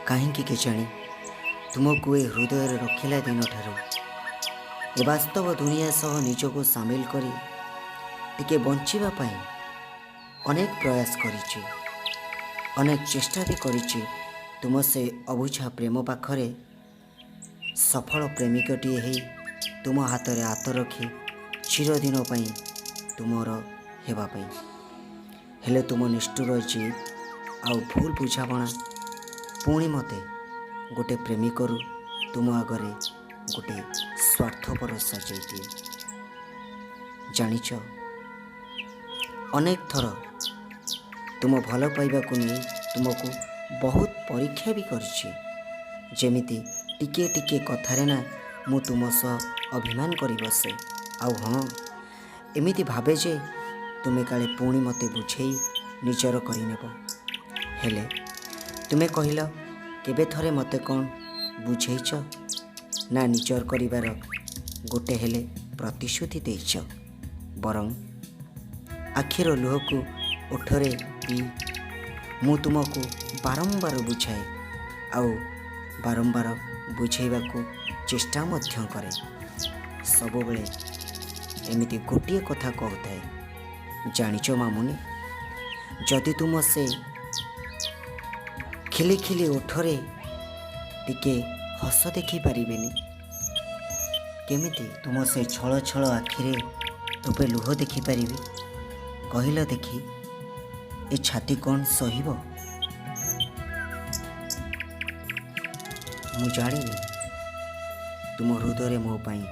କାହିଁକି କେଜାଣି ତୁମକୁ ଏ ହୃଦୟରେ ରଖିଲା ଦିନଠାରୁ ଏ ବାସ୍ତବ ଦୁନିଆ ସହ ନିଜକୁ ସାମିଲ କରି ଟିକେ ବଞ୍ଚିବା ପାଇଁ ଅନେକ ପ୍ରୟାସ କରିଛି, ଅନେକ ଚେଷ୍ଟା ବି କରିଛି। ତୁମ ସେ ଅବୁଝା ପ୍ରେମ ପାଖରେ ସଫଳ ପ୍ରେମିକଟିଏ ହେଇ ତୁମ ହାତରେ ହାତ ରଖି ଚିରଦିନ ପାଇଁ ତୁମର ହେବା ପାଇଁ। ହେଲେ ତୁମ ନିଷ୍ଠୁର ଜିଦ୍ ଆଉ ଭୁଲ ବୁଝାମଣା ପୁଣି ମୋତେ ଗୋଟେ ପ୍ରେମିକରୁ ତୁମ ଆଗରେ ଗୋଟେ ସ୍ୱାର୍ଥପର ସଜାଇ ଦିଏ। ଜାଣିଛ, ଅନେକ ଥର ତୁମ ଭଲ ପାଇବାକୁ ନେଇ ତୁମକୁ ବହୁତ ପରୀକ୍ଷା ବି କରିଛି। ଯେମିତି ଟିକେ ଟିକେ କଥାରେ ନା ମୁଁ ତୁମ ସହ ଅଭିମାନ କରି ବସେ, ଆଉ ହଁ, ଏମିତି ଭାବେ ଯେ ତୁମେ କାଳେ ପୁଣି ମୋତେ ବୁଝେଇ ନିଜର କରିନେବ। ହେଲେ ତୁମେ କହିଲ, କେବେ ଥରେ ମୋତେ କ'ଣ ବୁଝେଇଛ ନା ନିଜର କରିବାର ଗୋଟେ ହେଲେ ପ୍ରତିଶ୍ରୁତି ଦେଇଛ? ବରଂ ଆଖିର ଲୁହକୁ ଓଠରେ ପିଇ ମୁଁ ତୁମକୁ ବାରମ୍ବାର ବୁଝାଏ, ଆଉ ବାରମ୍ବାର ବୁଝେଇବାକୁ ଚେଷ୍ଟା ମଧ୍ୟ କରେ। ସବୁବେଳେ ଏମିତି ଗୋଟିଏ କଥା କହୁଥାଏ, ଜାଣିଛ ମାମୁନି, ଯଦି ତୁମ ସେ ଖିଲି ଖିଲି ଓଠରେ ଟିକେ ହସ ଦେଖିପାରିବେନି, କେମିତି ତୁମ ସେ ଛଳ ଛଳ ଆଖିରେ ଟୋପେ ଲୁହ ଦେଖିପାରିବି? କହିଲ ଦେଖି, ଏ ଛାତି କ'ଣ ସହିବ? ମୁଁ ଜାଣିନି ତୁମ ହୃଦୟରେ ମୋ ପାଇଁ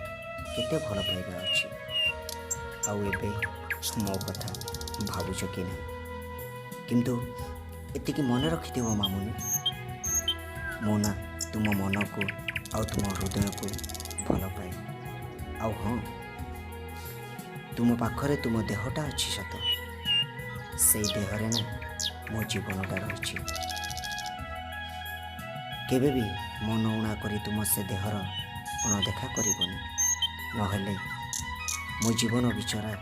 କେତେ ଭଲ ପାଇବା ଅଛି, ଆଉ ଏବେ ମୋ କଥା ଭାବୁଛ କି ନାହିଁ। କିନ୍ତୁ ଏତିକି ମନେ ରଖିଥିବ ମାମୁନି, ମୁଁ ନା ତୁମ ମନକୁ ଆଉ ତୁମ ହୃଦୟକୁ ଭଲ ପାଏ। ଆଉ ହଁ, ତୁମ ପାଖରେ ତୁମ ଦେହଟା ଅଛି ସତ, ସେଇ ଦେହରେ ନା ମୋ ଜୀବନଟା ରହିଛି। କେବେ ବି ମନ ଉଣା କରି ତୁମ ସେ ଦେହର ଅଣଦେଖା କରିବନି, ନହେଲେ ମୋ ଜୀବନ ବିଚରା